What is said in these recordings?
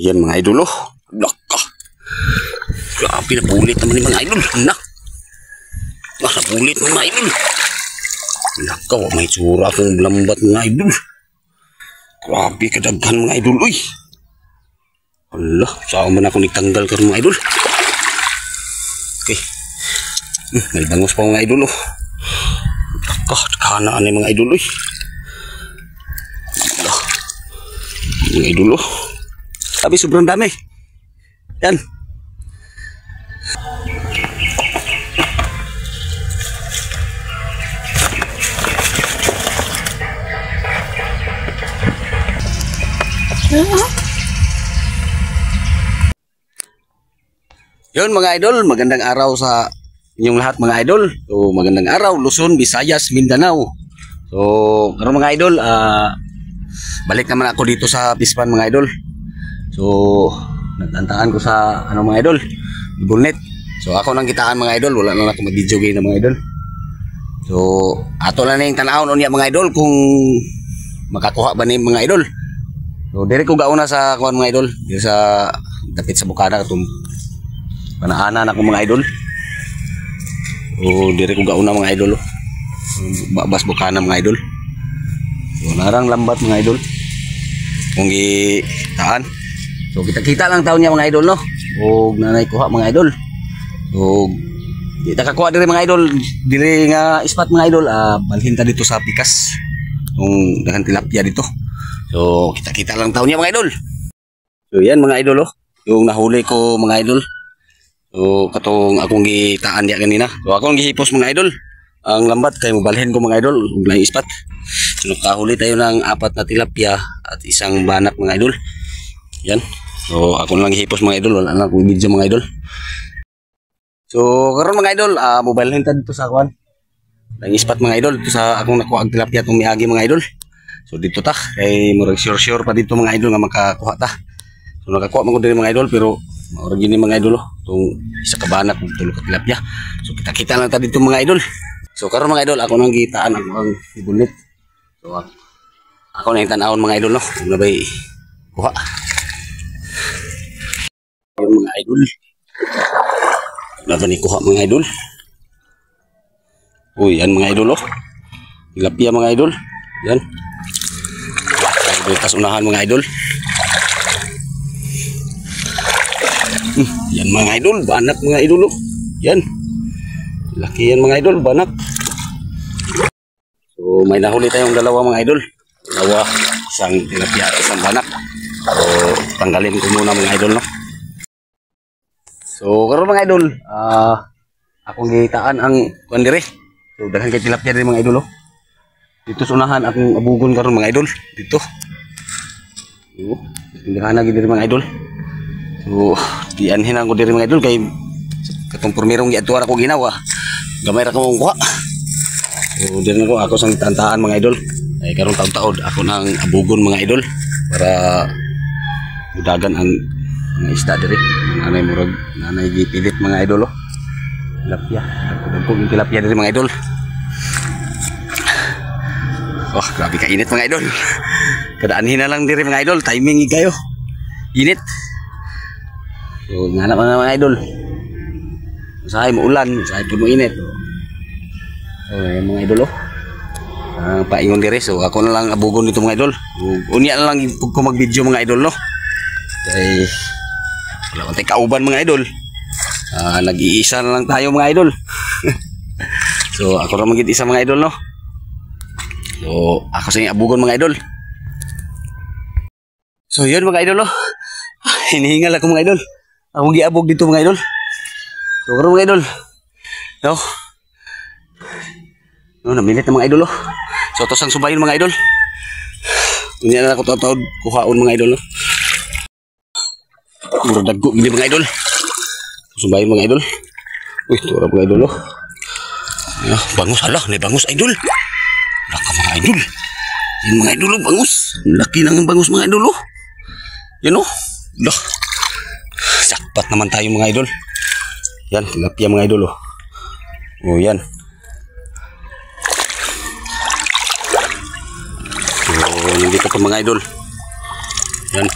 Yan mga idol oh. Naka. Grabe na bulit naman ni mga idol. Nak. Nabulit mga idol. Naka, may tsura akong lambat mga idol. Grabe kadaghan mga idol. Uy. Allah, saan man ako nagtanggal ka mga idol. Okay. May bangos pa mga idol oh. Naka, kanaan na mga idol. Uy. Allah. Mga idol oh. Sabi sobrang dami. Yan. Yun mga idol, magandang araw sa inyong lahat mga idol. So magandang araw Luzon, Visayas, Mindanao. So karon mga idol, balik naman ako dito sa Pispan mga idol. So nagtantaan ko sa mga idol, Bulnet. So ako nang kitaan mga idol, wala na ako mag-video game na mga idol. So ato na ning tan-awon unya mga idol kung makakuha ba ni mga idol. So dire ko gauna sa kuan mga idol, dire sa dapit sa bukana katong panaanan ako mga idol. So dire ko gauna mga idol. Babas bukana mga idol. So narang lambat mga idol. Kung gitaan. So kita-kita lang taon niya mga idol no. O nanay kuha mga idol. So kita kakuha dire mga idol, dire nga spot mga idol, balhin ta dito sa pikas. Kung daghang tilapia dito. So kita-kita lang taon niya mga idol. So yan mga idol oh. Yung nahuli ko mga idol. So katong akong gitaan diya kanina. So akong gihipos mga idol. Ang lambat kay mobalhin ko mga idol, ug laing spot. So nakahuli tayo ng 4 na tilapia at isang banak mga idol. Yan. So ako lang gihipos mga idol, wala na akong video mga idol. So karon mga idol, mobalhin ta dito sa kuan. Laing spot mga idol, dito sa akong nakuha ang tilapia tong miagi mga idol. So dito ta kay murag sure pa dito mga idol nga makakuha ta. So nakakuha man ko diri mga idol pero maura gini mga idol oh. Tong isa ka banak ug tulo ka tilapia. So kita-kita lang ta dito mga idol. So karon mga idol ako nang gitaan ako ang Bulnet. So ako na tan-awon mga idol no. Kung nabay kuha. Ayun mga idol. Wala ni kuha mga idol. Uy, yan mga idol oh. Tilapia mga idol. Yan. Tas unahan mga idol. Yan mga idol, banak mga idol oh. Yan. Laki yan mga idol, banak. So may nahuli tayong dalawa mga idol. Dalawa, isang tilapia, isang banak. So tanggalin ko muna mga idol no. So karon mga idol, akong gitaan ang kuan dire. So daghan kay tilapia dire mga idol oh. Dito sa unahan akong abugon karon mga idol, dito. Tindahan lagi diri mga idol. So dianhin ako diri mga idol kay katong permirong giatuan ako ginawa. Gamay ra ko mong kuha. So diri na ako sang tantaan mga idol. Ay karon taud-taud ako nang abugon mga idol para mudagan ang mga isda diri. Nanay murag nanay gipilit mga idol oh. Tilapia. Dagko yung tilapia diri mga idol. Oh, grabe ka init mga idol. Kadaanhin na lang diri mga idol, timing kayo. Init. So, nganap mga idol. Usahay mo ulan, usahay po mo init. So, mga idol oh. Paingon diri, so ako na lang abugon dito mga idol. Unya na lang ko mag-video mga idol no. Kay wala ko kauban mga idol. Nag-iisa na lang tayo mga idol. So, ako ra magid-isa mga idol no. So, ako sa abugon mga idol. So, yun mga idol oh. Hinihingal ako mga idol. Ako giabog dito mga idol. So, karon mga idol. No. No, namilit na mga idol oh. So, tos ang subayin mga idol. Unya na ako taud kuhaon mga idol no. Murag dagko gini mga idol. Subayin mga idol. Uy, tura mga idol oh. Bangus hala, ni bangus idol. Laka mga idol. Yan mga idol oh, bangus. Laki nang bangus mga idol oh. Yan oh. Dah. Sakpat naman tayo mga idol. Yan, tilapia mga idol oh. Oh, yan. So, nandito pa mga idol. Yan.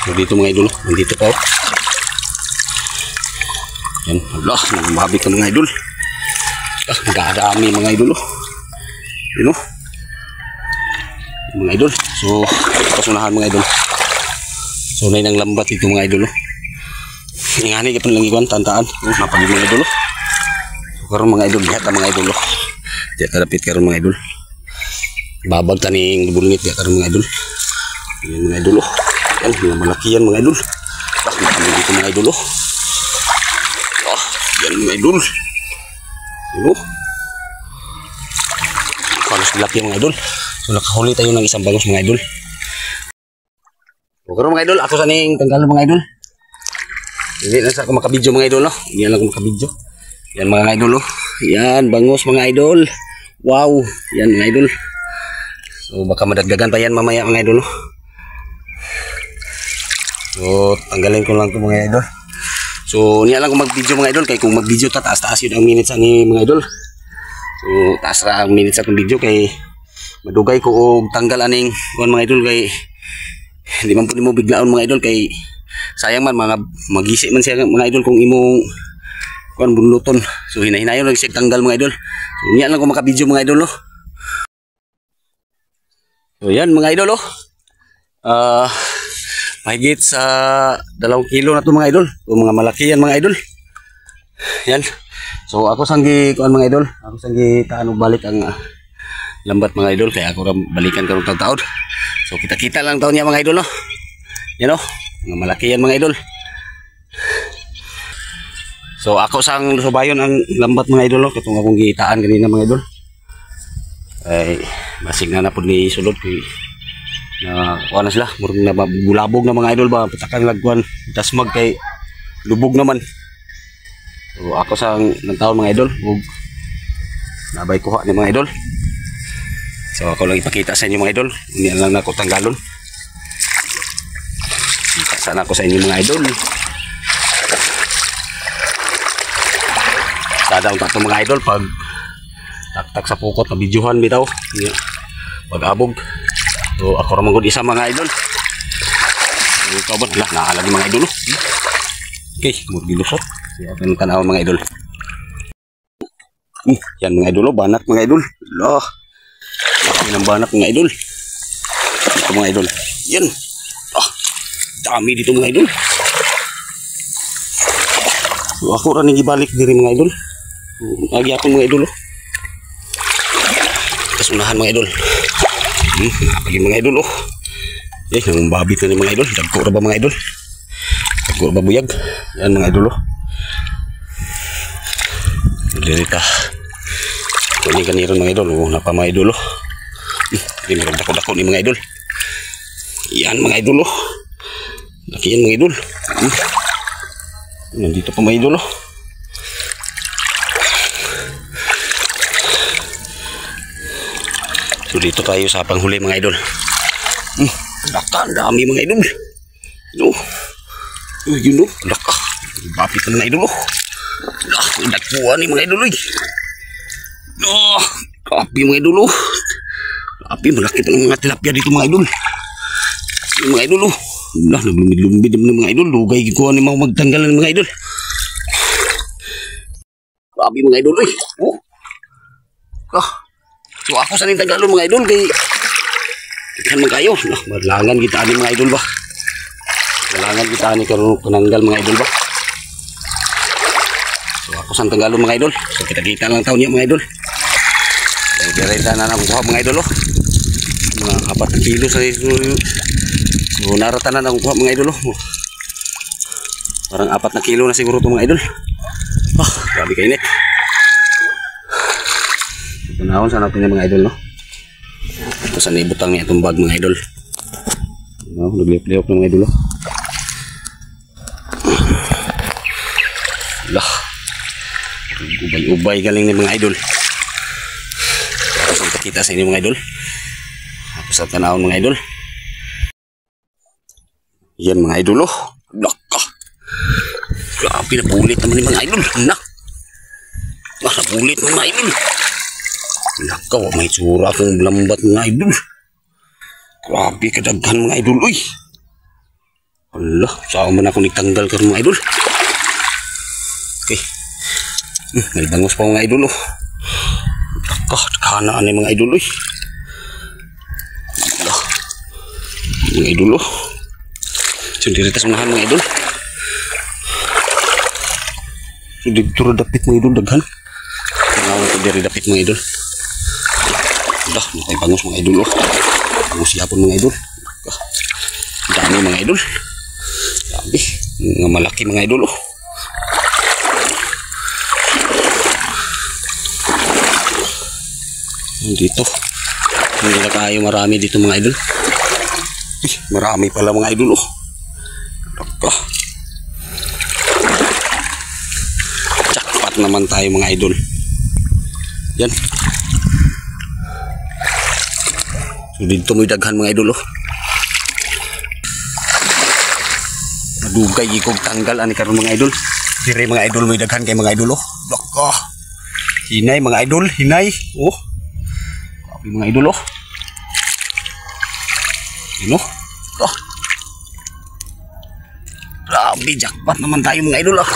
So dito mga idol, nandito pa oh. Yan, Allah, mababi ka mga idol. Nagkakadami mga idol oh. Yun oh. Mga idol, so pasunahan mga idol. So na ng lambat ito mga idol oh. Ingani ka lang iguan tantaan. Napagin mga idol oh. So karon mga idol, lihat mga idol oh. Diya kadapit karon mga idol. Babag taning bulunit ya karon mga idol. Yan mga idol oh. Yan, mga malaki yan mga idol. Nakapagin dito mga idol oh. Yan mga idol. Yun oh. Halos laki mga idol. So nakahuli tayo ng isang bangos mga idol. So karon mga idol, ako sa ning tanggalan mga idol. Hindi na sa ako makabidyo mga idol no. Hindi lang ako makabidyo. Yan mga idol oh. Yan bangos mga idol. Wow, yan mga idol. So baka madagdagan pa yan mamaya mga idol no. So tanggalin ko lang ito mga idol. So niya lang kung mag-video mga idol, kay kung mag-video taas-taas yun ang minutes ani mga idol. So taas ra ang minutes akong video kay madugay ko og tanggal aning kuan mga idol kay hindi man pud mo biglaon mga idol kay sayang man mga magisi man siya mga idol kung imong kuan bunluton. So hinahinayon lang siya tanggal mga idol. So niya lang kung maka-video mga idol no. So yan mga idol oh. Mahigit sa 2 kilo na to mga idol. So mga malaki yan mga idol. Yan. So ako sanggi kuan mga idol. Ako sanggi taano balik ang lambat mga idol kaya ako balikan karong taon. So kita-kita lang taon niya mga idol no. Yan oh. Mga malaki yan mga idol. So ako sang subayon ang lambat mga idol no. Katong akong gitaan kanina mga idol. Ay basig na pud ni sulod kay na kuha na sila, murag na bulabog na mga idol ba, patakan lagkuhan dasmag kay lubog naman. So ako sa ng taon mga idol, ug nabay kuha ni mga idol. So ako lang ipakita sa inyo mga idol, hindi lang nako tanggalon. Kita sana ako sa inyo mga idol. Sada ang tato mga idol pag taktak sa pukot na videohan bitaw. Pag abog. So ako ramang gud isa mga idol. Ikaw ba lah naalagi mga idol. Okay, mo gilusot. Siya kan tanaw mga idol. Yan mga idol, banat mga idol. Lah. Laki ng banat mga idol. Ito mga idol. Yan. Dami dito mga idol. So ako ra ning ibalik diri mga idol. Agi ako mga idol. Kasunahan mga idol. Pagi mga idol oh. Nang babit na ni mga idol. Dagko ra ba mga idol? Dagko ra ba buyag? Yan mga idol oh. Dirita. Kuni kaniron mga idol oh, napa mga idol oh. Ini dako-dako ni mga idol. Yan mga idol oh. Laki yan mga idol. Nandito pa mga idol oh. So dito tayo sa panghuli mga idol. Laka, dami mga idol. Yun o, laka. Bapit na mga idol o. Nagkuha ni mga idol o. Kapi mga idol o. Kapi, malaki pa ng mga tilapia dito mga idol. Yung mga idol o. Naglumid-lumid ng mga idol. Lugay gikuha ni mga magtanggalan ng mga idol. Kapi mga idol o. So ako sa ning Tagalog mga idol kay kan man kayo madlangan kita ani mga idol ba. Madlangan kita ani karon pananggal mga idol ba. So ako sa Tagalog mga idol. So kita-kita lang taon niya mga idol. Direta na akong kuha mga idol oh. Mga 4 kilo sa so naratanan akong kuha mga idol oh. Parang 4 na kilo na siguro to mga idol. Grabe kainit. Panahon sana punya mga idol no. Ito sana ibutang niya itong bag mga idol. No, naglip-lip ng mga idol no. Lah. Ubay-ubay galing ni mga idol. Tapos ang kita sa inyo mga idol. Tapos ang tanahon mga idol. Yan mga idol oh. Laka. Grabe na bulit naman ni mga idol. Nak. Nabulit mga idol. Nakaw, may tsura akong lambat mga idol. Grabe kadaghan mga idol. Uy. Allah, saan man ako nagtanggal karon mga idol. Okay. May bangos pa mga idol oh. Kana ani mga idol eh. Allah. Mga idol oh. So diritas unahan mga idol. So dito dapit mga idol daghan. Ngawan ko diri dapit mga idol. Allah, may bangos mga idol oh. Bangos yapon mga idol. Dami mga idol. Dami. Mga malaki mga idol oh. Dito. Hindi na kayo marami dito mga idol. Marami pala mga idol oh. Jackpot naman tayo mga idol. Yan. So dito may daghan mga idol oh. Madugay ikog tanggal ani karon mga idol. Dire mga idol may daghan kay mga idol oh. Loko. Hinay mga idol, hinay. Oh. Kapi mga idol oh. Yun oh. Oh. Grabe, jackpot naman tayo mga idol oh.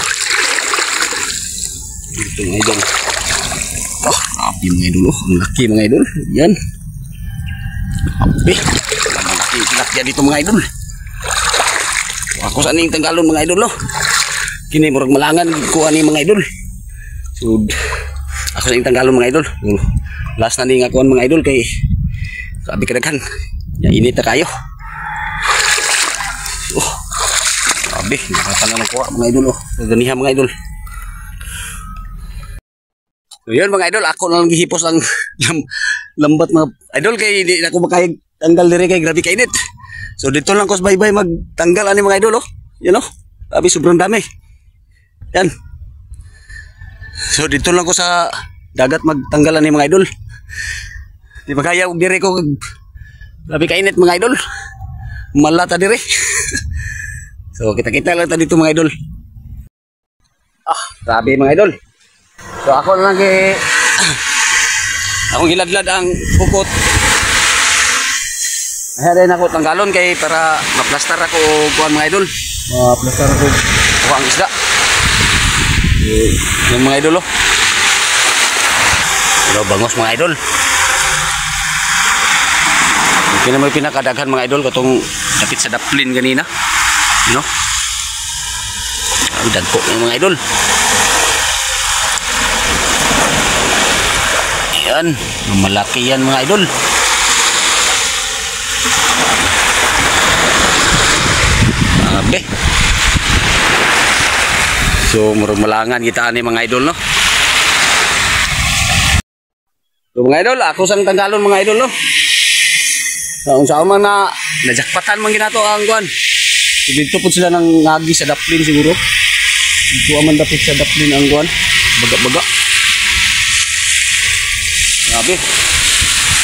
Dito mga idol. Oh, grabe mga idol oh. Ang laki mga idol. Yan. Grabe. Ang laki tilapia dito mga idol. Ako sa ning tanggalon mga idol oh. Kini murag malangan ko ani mga idol. So ako sa ning tanggalon mga idol. Last na ning akuan mga idol kay sabi kadaghan. Ya init na kayo. Oh. Grabe, nakatanan ko mga idol oh. Ganiha mga idol. So yun mga idol, ako na lang gihipos ang lambat mga idol kay hindi na ko makayag tanggal diri kay grabe kainit. So dito lang ko sa bye-bye magtanggal ani mga idol oh. Yan oh. Grabe sobrang dami. Yan. So dito lang ko sa dagat magtanggal ani mga idol. Di ba kaya og diri ko grabe kainit mga idol. Malata diri. So kita-kita lang ta dito mga idol. Ah, grabe mga idol. So ako na lang kay ako giladlad ang bukot. Ayan ako tanggalon kay para maplastar ako kuan mga idol. Maplastar ako kuang isda. Yung mga idol oh. Pero bangos mga idol. Kaya naman pinakadaghan mga idol katong dapit sa daplin ganina. You know? Ang dagko ng mga idol. Yan, malaki yan mga idol. Grabe. So murag malangan kita ani mga idol no. So mga idol, ako sang tanggalon mga idol no. So unsa man na najakpatan man ginato ang kuan. So, dito po sila nang ngagi sa daplin siguro. Dito aman dapit sa daplin ang kuan. Baga-baga. Grabe.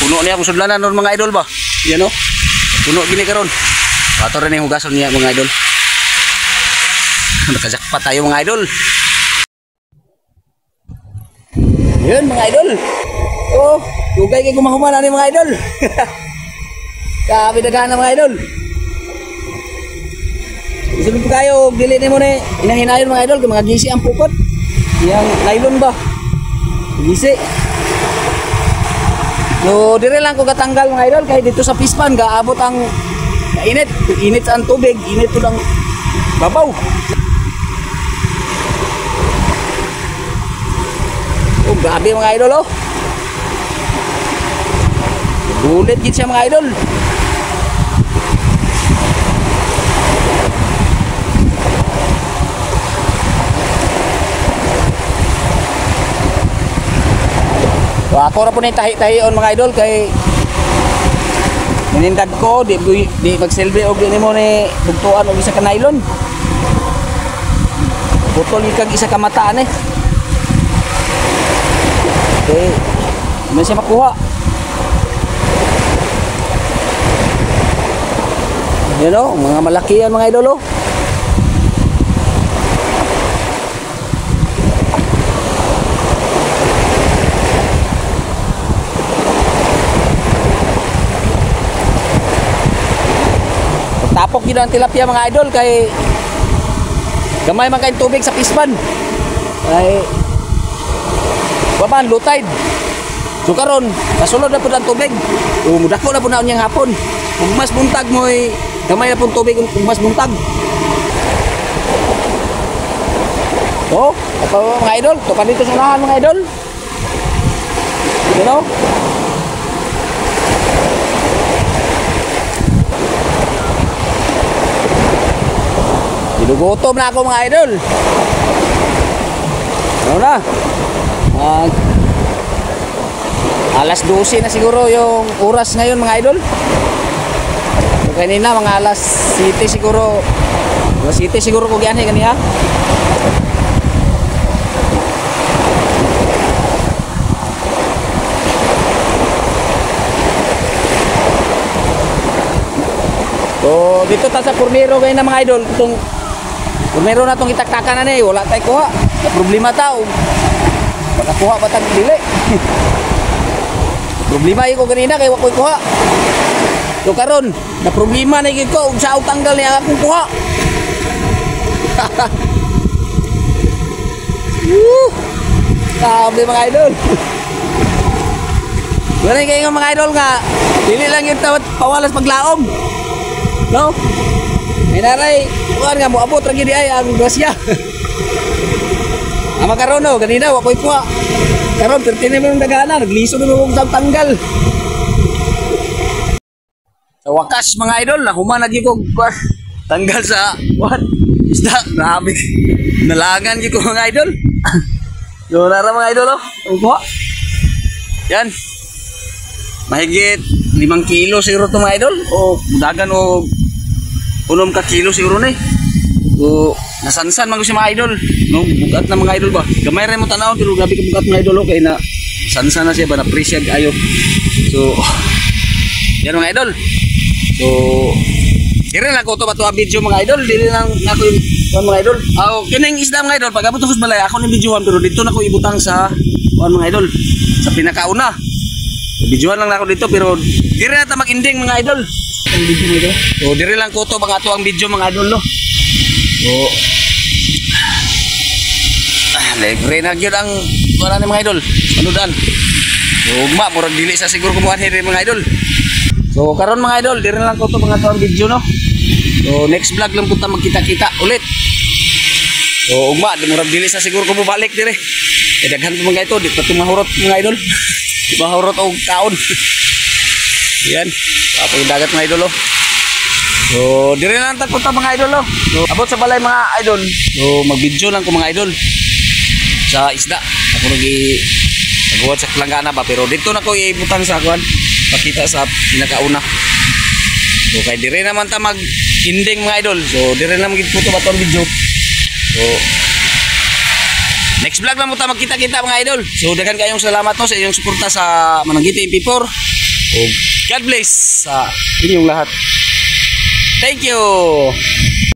Puno niya ang sudlanan nun mga idol ba? Yan o. Puno gini karon. Ato rin yung hugason niya mga idol. Nakajakpat tayo mga idol. Yun mga idol. Oh, tugay kay gumahuman ani mga idol. Kabi daghan na mga idol. Isulod po kayo, dili ni mo ni inahinayon mga idol kay mga gisi ang pukot. Yang nylon ba? Gisi. So dire lang ko katanggal mga idol kay dito sa pispan gaabot ang init. Init ang tubig, init to lang babaw. Oh, grabe mga idol oh. Gulit gid siya mga idol. So ako ra po ni tahi-tahion mga idol kay ninindad ko di magsilbi og di mo ni bugtuan og isa ka nylon. Butol kag isa ka mataan eh. Okay. May siya makuha. You know, mga malaki yan mga idol oh. tapok yun ang tilapia mga idol kay gamay man kayong tubig sa pispan. Kay baban low tide. So karon kasulod na pud ang tubig. Mudako na pud na unyang hapon. Kung mas buntag mo gamay na pud tubig kung mas buntag. So, apa mga idol? Tukan dito sa unahan mga idol. You know? Ginugutom na ako mga idol. Ano na? Alas 12 na siguro yung oras ngayon mga idol. Kanina mga alas 7 siguro. Alas 7 siguro ko gianhi kaniya. So dito ta sa Cornero kay na mga idol, itong Cornero na tong itaktakan na ni, wala tay kuha. Na problema tao. Baka kuha pa tag dili. Problema ko kanina kay wa koy kuha. So karon, na problema na gyud ko ug sa tanggal ni akong kuha. Sabi mga idol. Wala kayo mga idol nga, dili lang yung pawalas paglaom. No? May naray, kuhaan nga mo abot lagi di ay ang grasya. Ama karon no, ganina wa koy kuha. Karon 13 na yung dagana, nagliso na mo sa tanggal. Sa wakas mga idol, nahuman lagi ko tanggal sa what? Isda, grabe. Nalangan gyud ko mga idol. So nara mga idol oh. Kuha. Yan. Mahigit 5 kilo siguro to mga idol. O dagan o 6 ka kilo siguro na eh. So nasansan man ko si mga idol. No, bugat na mga idol ba. Gamay rin mo tanaw pero grabe ka bugat mga idol okay na sansan na siya ba na presya ayo. So yan mga idol. So dire lang ko to bato video mga idol, dili lang nako yung mga idol. Kining isda mga idol pag abot ko sa balay ako ni videohan pero dito na ko ibutang sa mga idol sa pinakauna. Videohan lang ako dito pero dire na ta mag-ending mga idol. Ang video mo ito. So dire lang ko to mga ato ang video mga idol no. So libre na gyud ang wala ni mga idol. Anudan. So ugma murag dili sa siguro kumuha ni mga idol. So karon mga idol, dire lang ko to mga ato ang video no. So next vlog lang punta magkita-kita ulit. So ugma murag dili sa siguro ko balik dire. E daghan ko mga ito, di pa tumahurot mga idol. Di mahurot og kaon. Yan. Apo yung dagat mga idol oh. So dire lang ta punta mga idol oh. So abot sa balay mga idol. So mag-video lang ko mga idol sa isda. Ako nag-ibuhat sa Langgana ba pero dito na ko ibutang sa kuan. Pakita sa pinakauna. So kay dire naman ta mag-ending mga idol. So dire naman gid puto ba tong video. So next vlog lang mo ta magkita-kita mga idol. So daghan kayong salamat no sa inyong suporta sa Mananggiti MP4. So God bless sa inyong lahat. Thank you.